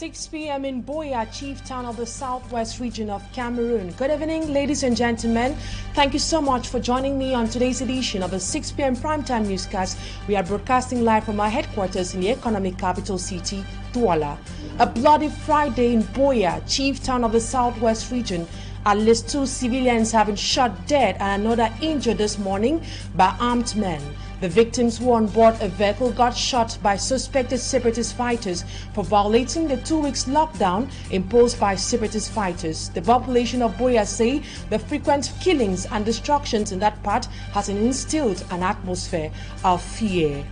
6 p.m. in Boya, chief town of the southwest region of Cameroon. Good evening, ladies and gentlemen. Thank you so much for joining me on today's edition of the 6 p.m. primetime newscast. We are broadcasting live from our headquarters in the economic capital city, Douala. A bloody Friday in Boya, chief town of the southwest region. At least 2 civilians have been shot dead and another injured this morning by armed men. The victims who were on board a vehicle got shot by suspected separatist fighters for violating the 2 weeks lockdown imposed by separatist fighters. The population of Boya say the frequent killings and destructions in that part has instilled an atmosphere of fear.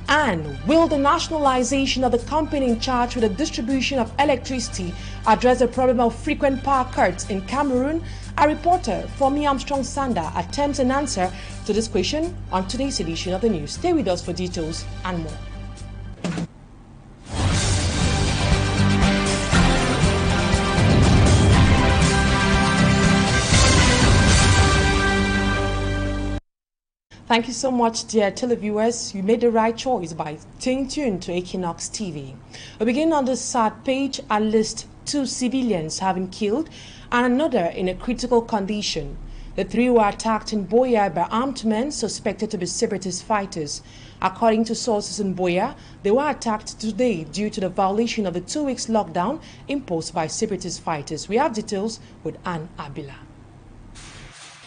And will the nationalization of the company in charge with the distribution of electricity address the problem of frequent power cuts in Cameroon? A reporter, Fomi Armstrong Sander, attempts an answer to this question on today's edition of the news. Stay with us for details and more. Thank you so much, dear televiewers. You made the right choice by staying tuned to Equinoxe TV. We begin on the sad page. At least 2 civilians have been killed and another in a critical condition. The 3 were attacked in Boya by armed men suspected to be separatist fighters. According to sources in Boya, they were attacked today due to the violation of the 2 weeks lockdown imposed by separatist fighters. We have details with Anne Abila.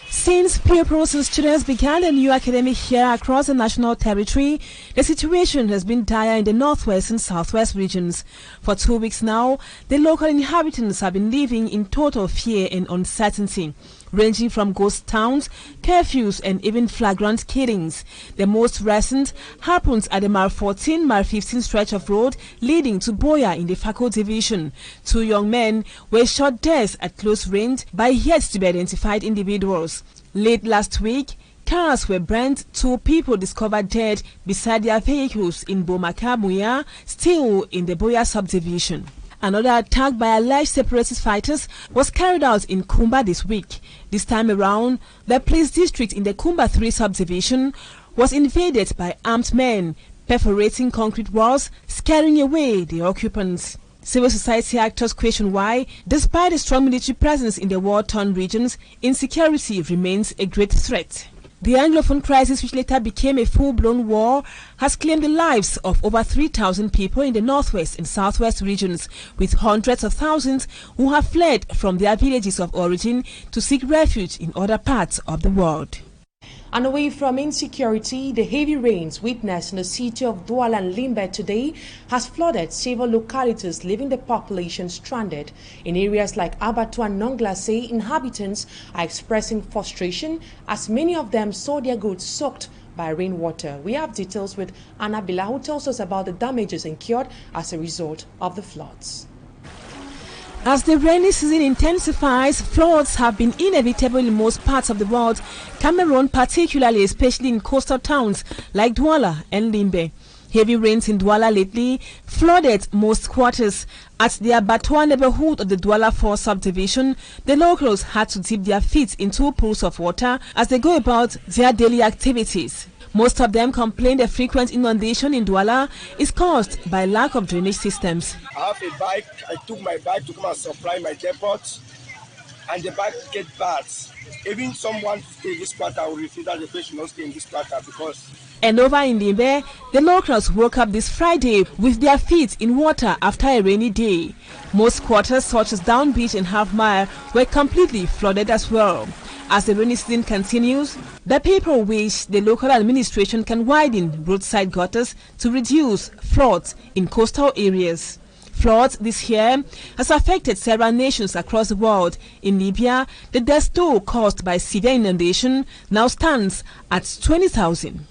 Since pupils and students began a new academic year across the national territory, the situation has been dire in the northwest and southwest regions. For 2 weeks now, the local inhabitants have been living in total fear and uncertainty, ranging from ghost towns, curfews, and even flagrant killings. The most recent happened at the Mile 14, Mile 15 stretch of road leading to Boya in the Fako division. 2 young men were shot dead at close range by yet to be identified individuals. Late last week, cars were burnt, 2 people discovered dead beside their vehicles in Bomaka Muya, still in the Boya subdivision. Another attack by alleged separatist fighters was carried out in Kumba this week. This time around, the police district in the Kumba 3 subdivision was invaded by armed men, perforating concrete walls, scaring away the occupants. Civil society actors question why, despite a strong military presence in the war-torn regions, insecurity remains a great threat. The Anglophone crisis, which later became a full-blown war, has claimed the lives of over 3,000 people in the northwest and southwest regions, with hundreds of thousands who have fled from their villages of origin to seek refuge in other parts of the world. And away from insecurity, the heavy rains witnessed in the city of Douala and Limbe today has flooded several localities, leaving the population stranded. In areas like Abattoir and Nonglace, inhabitants are expressing frustration as many of them saw their goods soaked by rainwater. We have details with Anna Bila, who tells us about the damages incurred as a result of the floods. As the rainy season intensifies, floods have been inevitable in most parts of the world, Cameroon particularly, especially in coastal towns like Douala and Limbe. Heavy rains in Douala lately flooded most quarters. At the Abattoir neighborhood of the Douala 4 subdivision, the locals had to dip their feet in 2 pools of water as they go about their daily activities. Most of them complain the frequent inundation in Douala is caused by lack of drainage systems. I have a bike. I took my bike to come and supply my depot, and the bike get bad. Even someone to stay in this quarter will refuse that the person should not stay in this quarter because. And over in Limbe, the locals woke up this Friday with their feet in water after a rainy day. Most quarters, such as Down Beach and Half Mile, were completely flooded as well. As the rainy season continues, the people wish the local administration can widen roadside gutters to reduce floods in coastal areas. Floods this year has affected several nations across the world. In Libya, the death toll caused by severe inundation now stands at 20,000.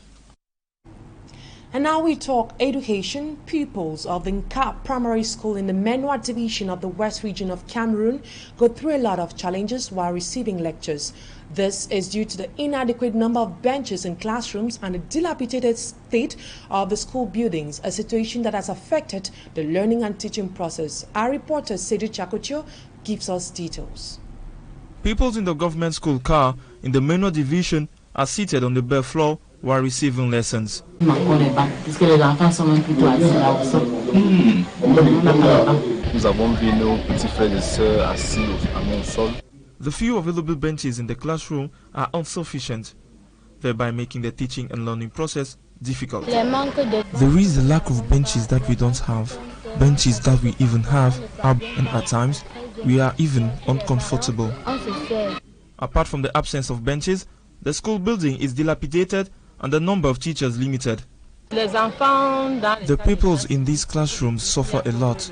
And now we talk education. Pupils of the Nkap Primary School in the Menwa Division of the West Region of Cameroon go through a lot of challenges while receiving lectures. This is due to the inadequate number of benches in classrooms and the dilapidated state of the school buildings, a situation that has affected the learning and teaching process. Our reporter Sedu Chakocho gives us details. Pupils in the government school car in the Menwa Division are seated on the bare floor while receiving lessons. Nous avons vu nos petits frères et sœurs assis à mon sol. The few available benches in the classroom are insufficient, thereby making the teaching and learning process difficult. There is a lack of benches that we don't have. Benches that we even have are, and at times, we are even uncomfortable. Apart from the absence of benches, the school building is dilapidated and the number of teachers limited. The pupils in these classrooms suffer a lot.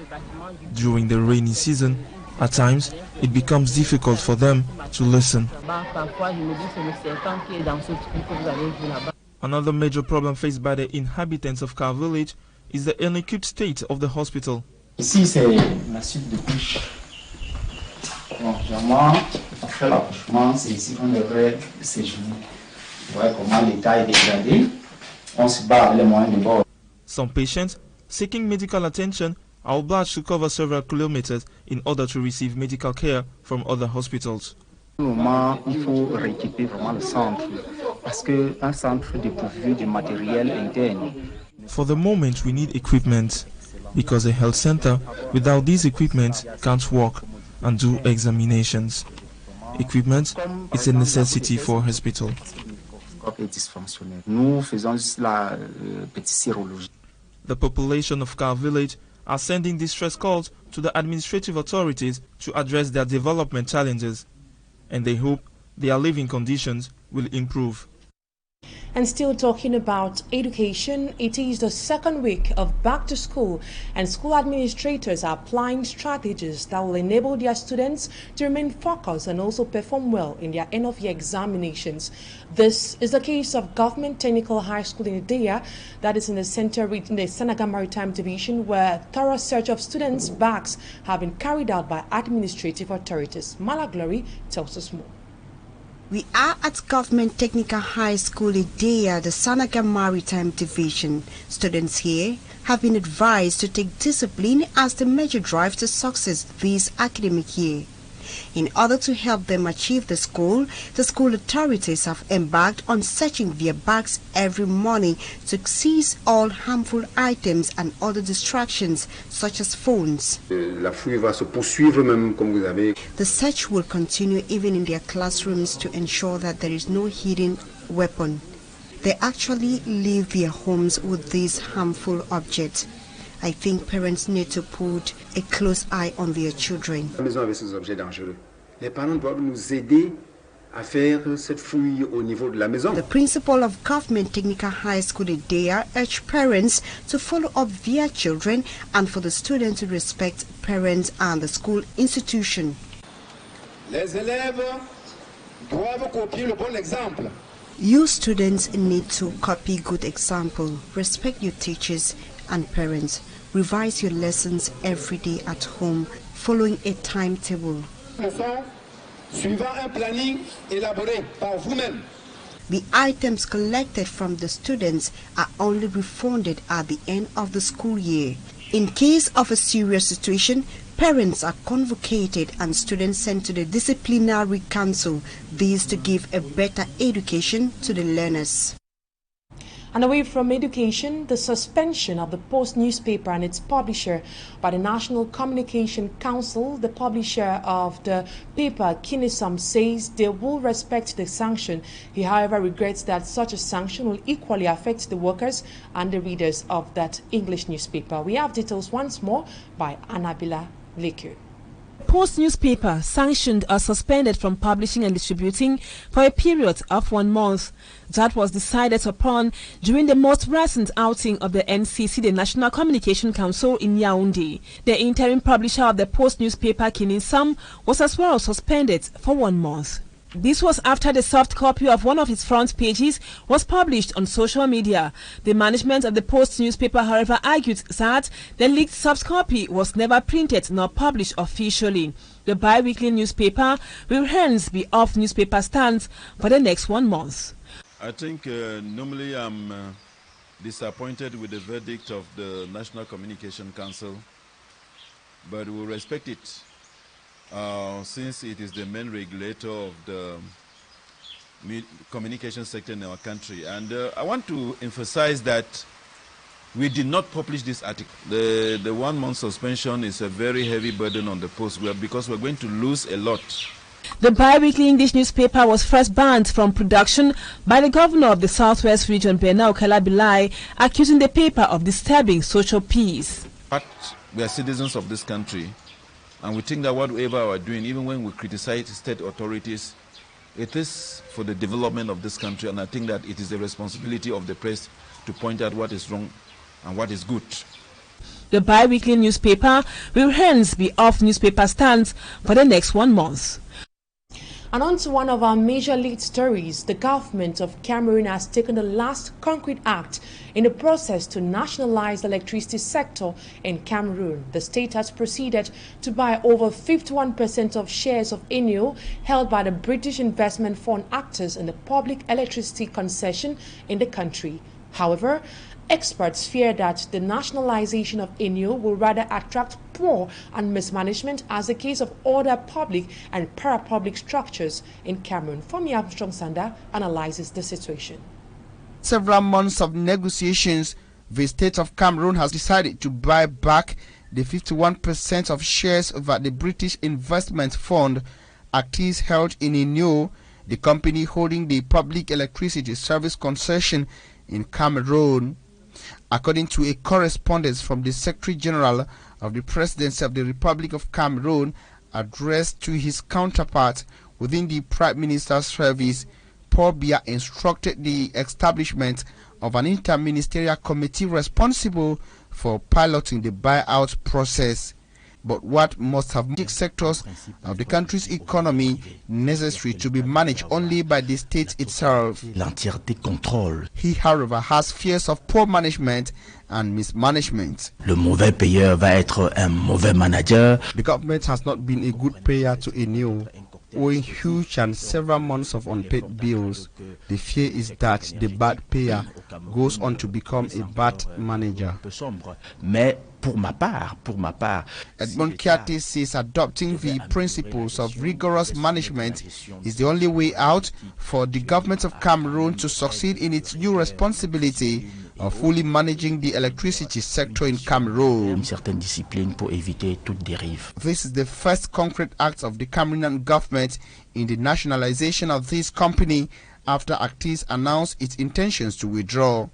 During the rainy season, at times, it becomes difficult for them to listen. Another major problem faced by the inhabitants of Car Village is the ill-equipped state of the hospital. Ici, c'est la suite de couche. Bon, généralement, après l'accouchement, c'est ici qu'on devrait séjourner. Vous voyez comment l'état est dégradé. On se bat avec les moyens de bord. Some patients seeking medical attention are obliged to cover several kilometers in order to receive medical care from other hospitals. Au moment, il faut rééquiper vraiment le centre parce qu'un centre dépourvu de matériel interne. For the moment, we need equipment because a health center without these equipment can't work and do examinations. Equipment is a necessity for a hospital. Nous faisons juste la petite sérologie. The population of Car Village are sending distress calls to the administrative authorities to address their development challenges, and they hope their living conditions will improve. And still talking about education, it is the second week of back to school, and school administrators are applying strategies that will enable their students to remain focused and also perform well in their end-of-year examinations. This is the case of Government Technical High School in Idea, that is in the center in the Senegal Maritime Division, where thorough search of students' bags have been carried out by administrative authorities. Mala Glory tells us more. We are at Government Technical High School Idea, the Senegal Maritime Division. Students here have been advised to take discipline as the major drive to success this academic year. In order to help them achieve the school authorities have embarked on searching their bags every morning to seize all harmful items and other distractions such as phones. La fouille va se poursuivre même comme vous avez. The search will continue even in their classrooms to ensure that there is no hidden weapon. They actually leave their homes with these harmful objects. I think parents need to put a close eye on their children. La maison avec ces objets dangereux. Les parents doivent nous aider à faire cette fouille au niveau de la maison. The principal of Government Technical High School Idea urged parents to follow up their children and for the students to respect parents and the school institution. Les élèves doivent copier le bon exemple. You students need to copy good example, respect your teachers and parents, revise your lessons every day at home, following a timetable. Suivant un planning élaboré par vous-même. The items collected from the students are only refunded at the end of the school year. In case of a serious situation, parents are convocated and students sent to the disciplinary council, this to give a better education to the learners. And away from education, the suspension of the Post newspaper and its publisher by the National Communication Council, the publisher of the paper, Kinisam, says they will respect the sanction. He, however, regrets that such a sanction will equally affect the workers and the readers of that English newspaper. We have details once more by Annabella Leku. Post newspaper sanctioned or suspended from publishing and distributing for a period of 1 month. That was decided upon during the most recent outing of the NCC, the National Communication Council, in Yaoundé. The interim publisher of the Post newspaper, Kinisam, was as well suspended for 1 month. This was after the soft copy of one of its front pages was published on social media. The management of the Post newspaper, however, argued that the leaked soft copy was never printed nor published officially. The bi-weekly newspaper will hence be off newspaper stands for the next 1 month. I think normally I'm disappointed with the verdict of the National Communication Council, but we'll respect it. Since it is the main regulator of the communication sector in our country. And I want to emphasize that We did not publish this article. The 1 month suspension is a very heavy burden on the post because we're going to lose a lot. The bi-weekly English newspaper was first banned from production by the governor of the Southwest region, Bernard Okalabilai, accusing the paper of disturbing social peace. But we are citizens of this country, and we think that whatever we are doing, even when we criticize state authorities, it is for the development of this country, and I think that it is the responsibility of the press to point out what is wrong and what is good. The bi-weekly newspaper will hence be off newspaper stands for the next 1 month. And on to one of our major lead stories. The government of Cameroon has taken the last concrete act in the process to nationalize the electricity sector in Cameroon. The state has proceeded to buy over 51% of shares of Nous held by the British Investment Fund actors in the public electricity concession in the country. However, experts fear that the nationalization of Nous will rather attract poor and mismanagement, as the case of other public and para-public structures in Cameroon. Femi Armstrong Sanda analyzes the situation. Several months of negotiations, the state of Cameroon has decided to buy back the 51% of shares of the British Investment Fund activities held in Nous, the company holding the public electricity service concession in Cameroon. According to a correspondence from the Secretary General of the Presidency of the Republic of Cameroon addressed to his counterpart within the Prime Minister's service, Paul Biya instructed the establishment of an interministerial committee responsible for piloting the buyout process. But what must have made sectors of the country's economy necessary to be managed only by the state itself. He, however, has fears of poor management and mismanagement. Le mauvais payeur va être un mauvais manager. The government has not been a good payer to Nous, owing huge and several months of unpaid bills. The fear is that the bad payer goes on to become a bad manager. Mais pour ma part, Edmond Kiati says adopting the principles of rigorous management is the only way out for the government of Cameroon to succeed in its new responsibility of fully managing the electricity sector in Cameroon. Une certaine discipline pour éviter toute dérive. This is the first concrete act of the Cameroonian government in the nationalization of this company after Actis announced its intentions to withdraw.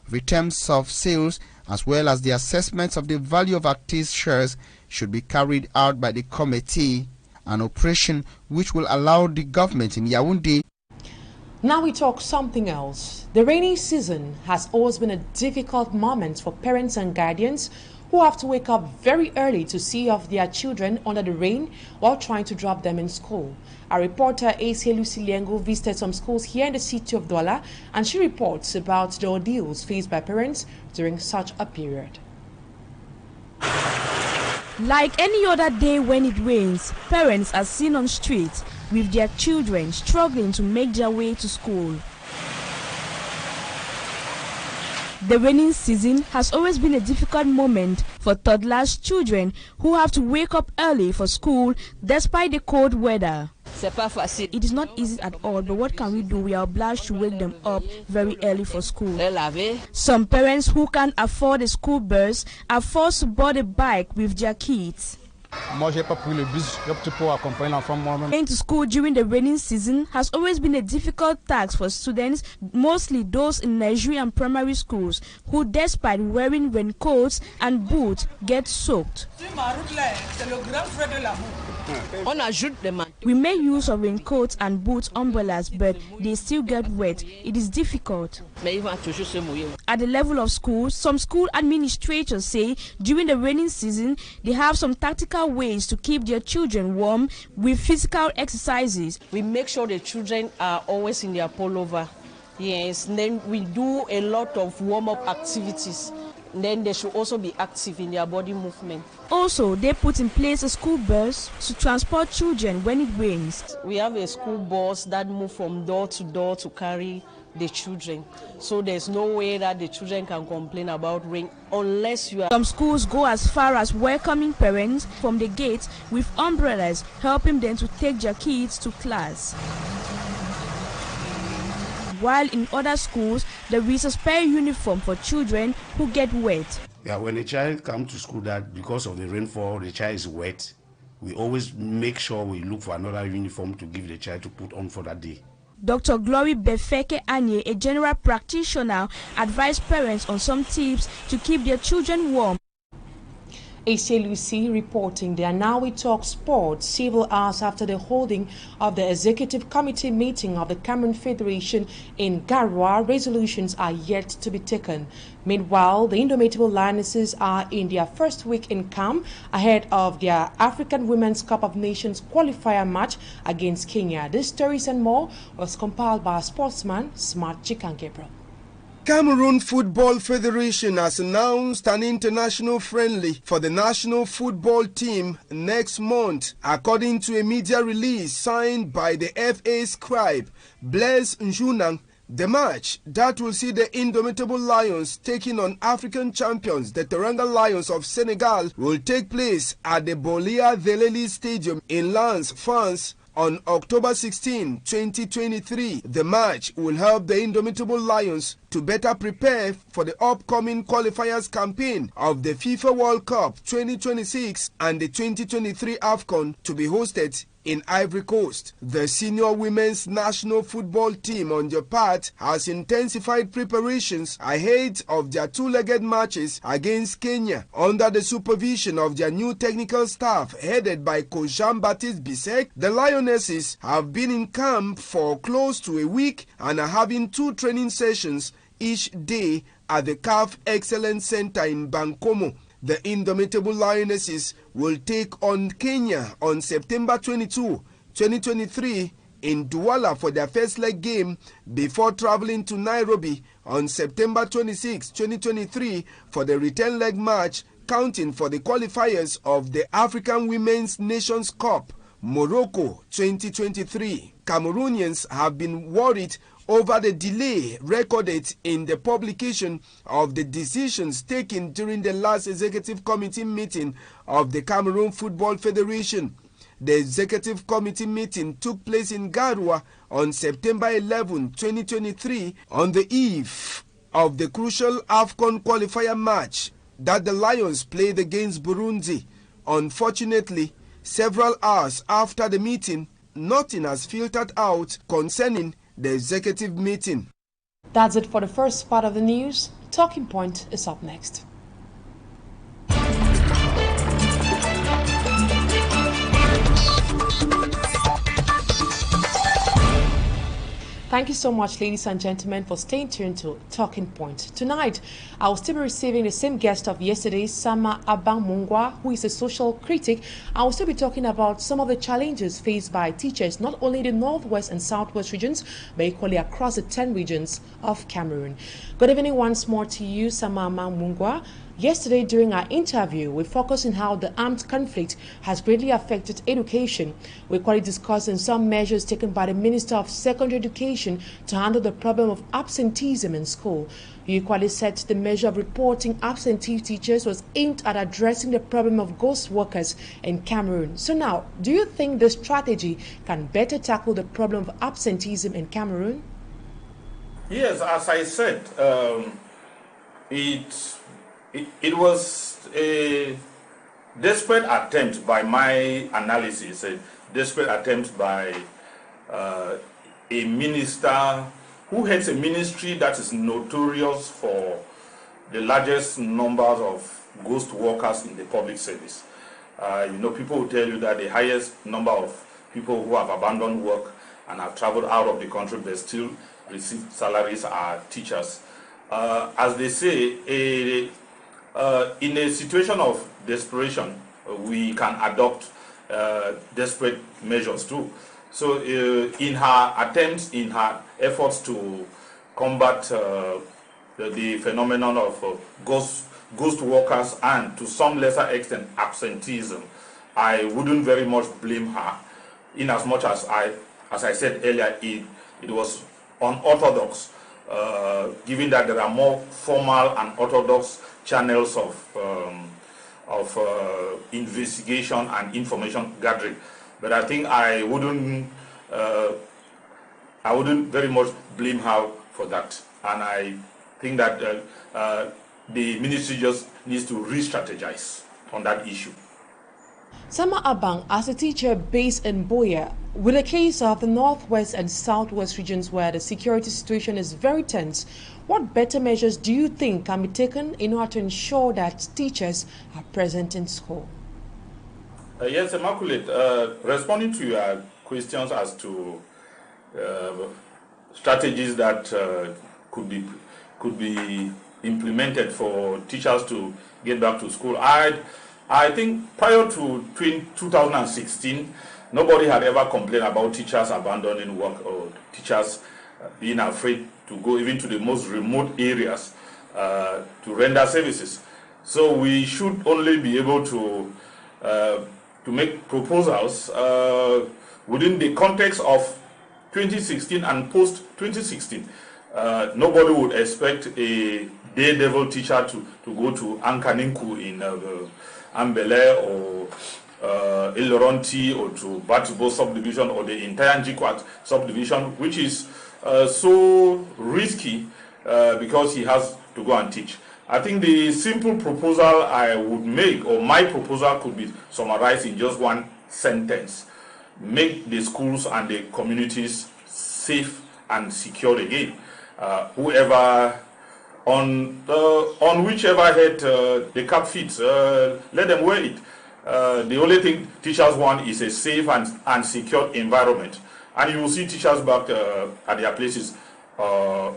The terms of sales as well as the assessments of the value of Actis shares should be carried out by the committee, an operation which will allow the government in Yaoundé. Now we talk something else. The rainy season has always been a difficult moment for parents and guardians who have to wake up very early to see off their children under the rain while trying to drop them in school. Our reporter A.C. Lucy Liengo visited some schools here in the city of Douala, and she reports about the ordeals faced by parents during such a period. Like any other day when it rains, parents are seen on streets with their children struggling to make their way to school. The rainy season has always been a difficult moment for toddlers' children who have to wake up early for school despite the cold weather. It is not easy at all, but what can we do? We are obliged to wake them up very early for school. Some parents who can't afford a school bus are forced to board a bike with their kids. Going to school during the rainy season has always been a difficult task for students, mostly those in nursery and primary schools, who despite wearing raincoats and boots get soaked. We make use of raincoats and boots, umbrellas, but they still get wet. It is difficult. At the level of schools, some school administrators say during the rainy season they have some tactical ways to keep their children warm with physical exercises. We make sure the children are always in their pullover. Yes, and then we do a lot of warm-up activities. Then they should also be active in their body movement. Also, they put in place a school bus to transport children when it rains. We have a school bus that moves from door to carry the children. So there's no way that the children can complain about rain unless you are... Some schools go as far as welcoming parents from the gates with umbrellas, helping them to take their kids to class. while in other schools there is a spare uniform for children who get wet. Yeah, when a child comes to school that because of the rainfall, the child is wet, we always make sure we look for another uniform to give the child to put on for that day. Dr. Glory Befeke Anye, a general practitioner, advised parents on some tips to keep their children warm. ACLUC reporting they are now we talk sports several hours after the holding of the executive committee meeting of the Cameroon Federation in Garoua. Resolutions are yet to be taken. Meanwhile, the Indomitable Lionesses are in their first week in camp ahead of their African Women's Cup of Nations qualifier match against Kenya. These stories and more was compiled by sportsman Smart Chikan Gabriel. Cameroon Football Federation has announced an international friendly for the national football team next month, according to a media release signed by the FA scribe Blaise Njunang. The match that will see the Indomitable Lions taking on African champions, the Teranga Lions of Senegal, will take place at the Bolia Deleli Stadium in Lens, France, on October 16, 2023. The match will help the Indomitable Lions to better prepare for the upcoming qualifiers campaign of the FIFA World Cup 2026 and the 2023 AFCON to be hosted in Ivory Coast. The senior women's national football team on their part has intensified preparations ahead of their two-legged matches against Kenya under the supervision of their new technical staff headed by Coach Jean-Baptiste Bissek. The Lionesses have been in camp for close to a week and are having 2 training sessions each day at the CAF Excellence Center in Bankomo. The Indomitable Lionesses will take on Kenya on September 22, 2023 in Douala for their first leg game before traveling to Nairobi on September 26, 2023 for the return leg match counting for the qualifiers of the African Women's Nations Cup, Morocco 2023. Cameroonians have been worried over the delay recorded in the publication of the decisions taken during the last executive committee meeting of the Cameroon Football Federation. The executive committee meeting took place in Garoua on September 11, 2023, on the eve of the crucial AFCON qualifier match that the Lions played against Burundi. Unfortunately, several hours after the meeting, nothing has filtered out concerning the executive meeting. That's it for the first part of the news. Talking Point is up next. Thank you so much, ladies and gentlemen, for staying tuned to Talking Point. Tonight, I will still be receiving the same guest of yesterday, Sama Abang Mungwa, who is a social critic. I will still be talking about some of the challenges faced by teachers, not only in the Northwest and Southwest regions, but equally across the 10 regions of Cameroon. Good evening once more to you, Sama Abang Mungwa. Yesterday, during our interview, we focused on how the armed conflict has greatly affected education. We equally discussed on some measures taken by the Minister of Secondary Education to handle the problem of absenteeism in school. You equally said the measure of reporting absentee teachers was aimed at addressing the problem of ghost workers in Cameroon. So now, do you think this strategy can better tackle the problem of absenteeism in Cameroon? Yes, as I said, it was a desperate attempt by my analysis, a desperate attempt by a minister who heads a ministry that is notorious for the largest numbers of ghost workers in the public service. People will tell you that the highest number of people who have abandoned work and have traveled out of the country but still receive salaries are teachers. As they say, in a situation of desperation, we can adopt desperate measures too. So in her efforts to combat the phenomenon of ghost workers and to some lesser extent absenteeism, I wouldn't very much blame her, in as much as I said earlier, it was unorthodox, given that there are more formal and orthodox channels of investigation and information gathering. But I think I wouldn't I wouldn't very much blame her for that. And I think that the ministry just needs to re-strategize on that issue. Sama Abang, as a teacher based in Boya, with a case of the northwest and southwest regions where the security situation is very tense, what better measures do you think can be taken in order to ensure that teachers are present in school? Yes, Immaculate. Responding to your questions as to strategies that could be implemented for teachers to get back to school, I think prior to 2016, nobody had ever complained about teachers abandoning work or teachers being afraid to go even to the most remote areas to render services. So we should only be able to make proposals within the context of 2016 and post-2016. Nobody would expect a daredevil teacher to go to Ankaninku in Ambele or Iloronti or to Batibo subdivision or the entire Njikwat subdivision, which is so risky because he has to go and teach. I think the simple proposal I would make, or my proposal, could be summarized in just one sentence: make the schools and the communities safe and secure again. Whoever on whichever head the cap fits, let them wear it. The only thing teachers want is a safe and secure environment, and you will see teachers back at their places of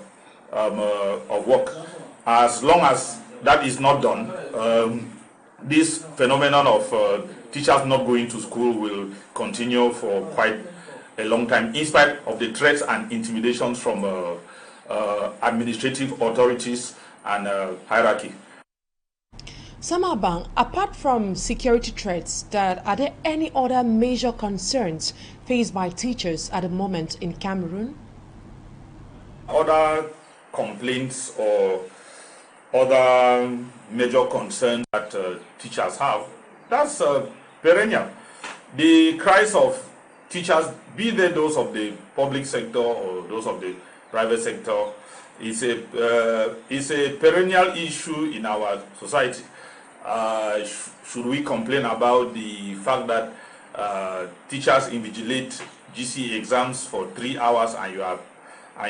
work. As long as that is not done, this phenomenon of teachers not going to school will continue for quite a long time, in spite of the threats and intimidations from administrative authorities and hierarchy. Samabang, apart from security threats, are there any other major concerns faced by teachers at the moment in Cameroon? Other complaints or other major concerns that teachers have, that's perennial. The cries of teachers, be they those of the public sector or those of the private sector, is a perennial issue in our society. Should we complain about the fact that teachers invigilate GCE exams for 3 hours and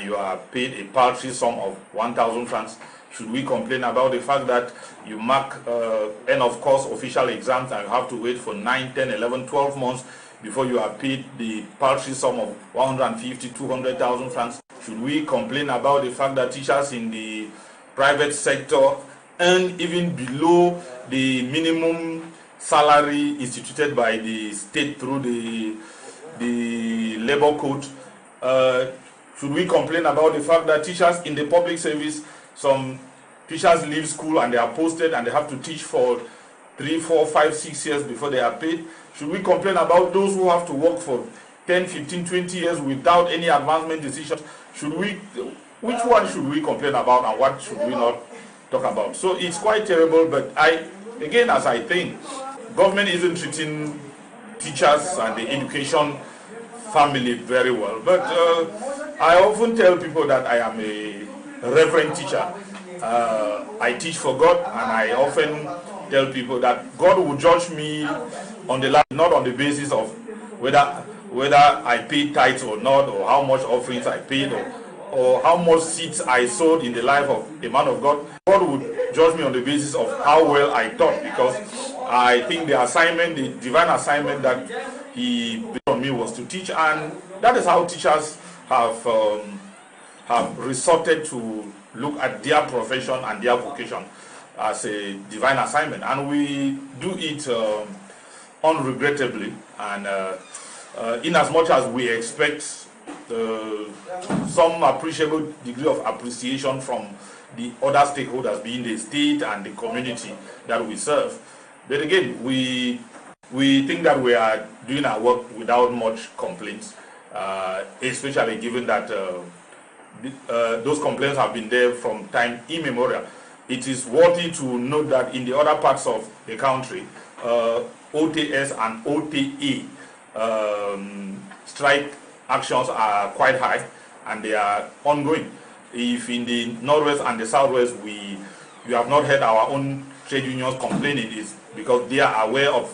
you are paid a paltry sum of 1,000 francs? Should we complain about the fact that you mark end of course official exams and you have to wait for 9, 10, 11, 12 months before you are paid the paltry sum of 150, 200,000 francs? Should we complain about the fact that teachers in the private sector earn even below the minimum salary instituted by the state through the labor code? Should we complain about the fact that teachers in the public service, some teachers leave school and they are posted and they have to teach for 3, 4, 5, 6 years before they are paid? Should we complain about those who have to work for 10, 15, 20 years without any advancement decisions? Which one should we complain about and what should we not talk about? So it's quite terrible, but as I think, government isn't treating teachers and the education family very well. But I often tell people that I am a reverend teacher. I teach for God, and I often tell people that God will judge me on the land, not on the basis of whether I paid tithes or not, or how much offerings I paid, or how much seeds I sowed in the life of a man of God. God would judge me on the basis of how well I taught, because I think the assignment, the divine assignment that He put on me was to teach, and that is how teachers have resorted to look at their profession and their vocation as a divine assignment, and we do it unregrettably, and in as much as we expect some appreciable degree of appreciation from the other stakeholders, being the state and the community that we serve. But again, we think that we are doing our work without much complaints, especially given that those complaints have been there from time immemorial. It is worthy to note that in the other parts of the country, OTS and OTA strike actions are quite high, and they are ongoing. If in the Northwest and the Southwest you have not heard our own trade unions complaining, is because they are aware of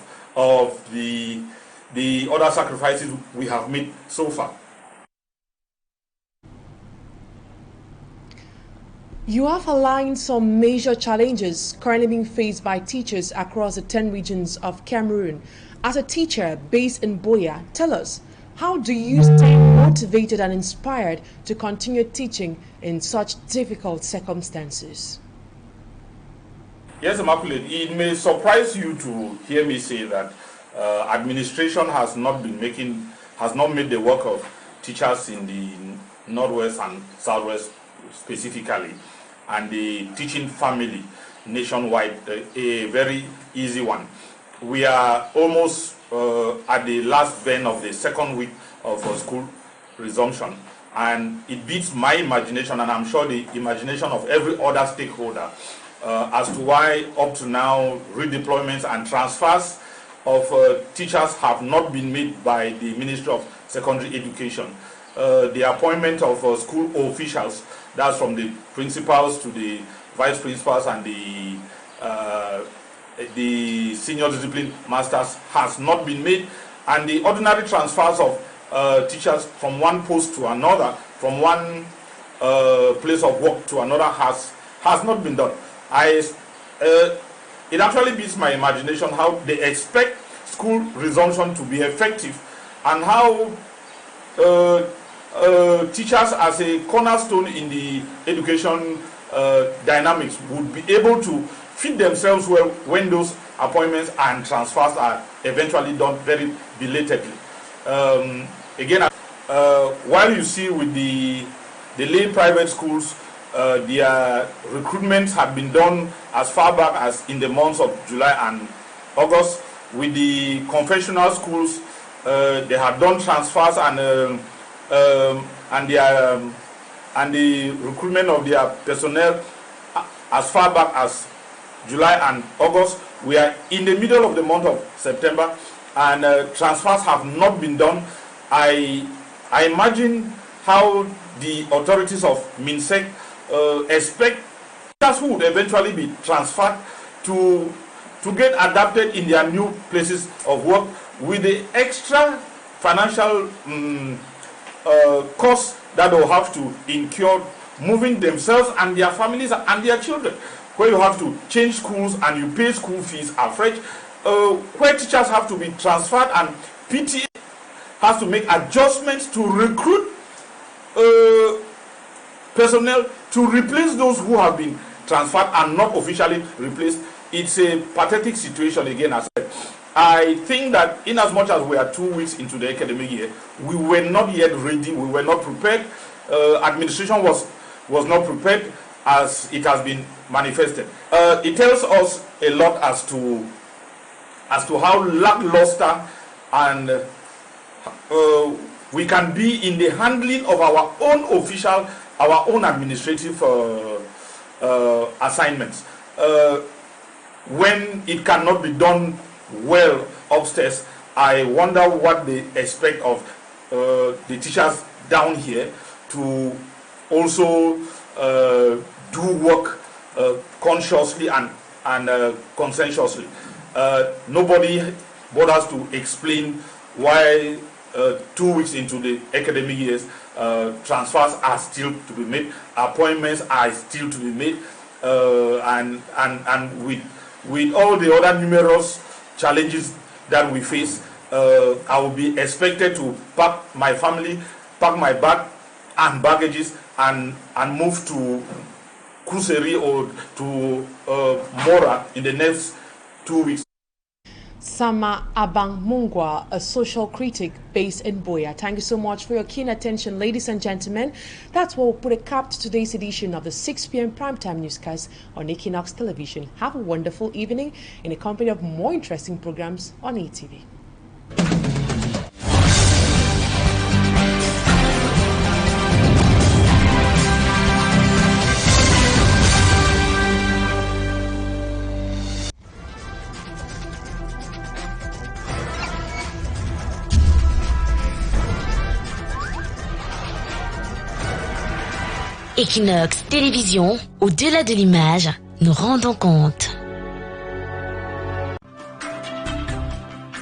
the other sacrifices we have made so far. You have aligned some major challenges currently being faced by teachers across the 10 regions of Cameroon. As a teacher based in Boya, tell us, how do you stay motivated and inspired to continue teaching in such difficult circumstances? Yes, Immaculate, it may surprise you to hear me say that administration has not made the work of teachers in the Northwest and Southwest specifically, and the teaching family nationwide a very easy one. We are almost at the last bend of the second week of school resumption, and it beats my imagination, and I'm sure the imagination of every other stakeholder, as to why up to now redeployments and transfers of teachers have not been made by the Ministry of Secondary Education. The appointment of school officials, that's from the principals to the vice principals and the senior discipline masters, has not been made, and the ordinary transfers of teachers from one post to another, from one place of work to another, has not been done. It actually beats my imagination how they expect school resumption to be effective, and how teachers as a cornerstone in the education dynamics would be able to fit themselves well when those appointments and transfers are eventually done very belatedly. Again, while you see with the lay private schools, their recruitments have been done as far back as in the months of July and August. With the confessional schools, they have done transfers and the recruitment of their personnel as far back as July and August. We are in the middle of the month of September, and transfers have not been done. I imagine how the authorities of MINSEC expect teachers who would eventually be transferred to get adapted in their new places of work, with the extra financial costs that they'll have to incur moving themselves and their families and their children, where you have to change schools and you pay school fees afresh, where teachers have to be transferred and PTA has to make adjustments to recruit personnel to replace those who have been transferred and not officially replaced. It's a pathetic situation again. As I think that in as much as we are 2 weeks into the academic year, we were not yet ready, we were not prepared. Administration was not prepared, as it has been manifested. It tells us a lot as to how lackluster and we can be in the handling of our own official, our own administrative assignments, when it cannot be done well upstairs. I wonder what they expect of the teachers down here to also do work consciously and consensuously. Nobody bothers to explain why 2 weeks into the academic years, transfers are still to be made, appointments are still to be made, and with all the other numerous challenges that we face, I will be expected to pack my family, pack my bag and baggages, and move to Kuseri or to Mora in the next 2 weeks. Sama Abang Mungwa, a social critic based in Boya. Thank you so much for your keen attention, ladies and gentlemen. That's what will put a cap to today's edition of the 6 p.m. primetime newscast on Equinoxe Television. Have a wonderful evening in the company of more interesting programs on ETV. Equinoxe Télévision, au-delà de l'image, nous rendons compte.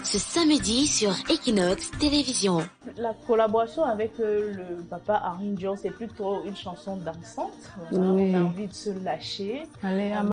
Ce samedi sur Equinoxe Télévision. La collaboration avec le papa Henri Dion, c'est plutôt une chanson dansante. Oui. On a envie de se lâcher. Allez,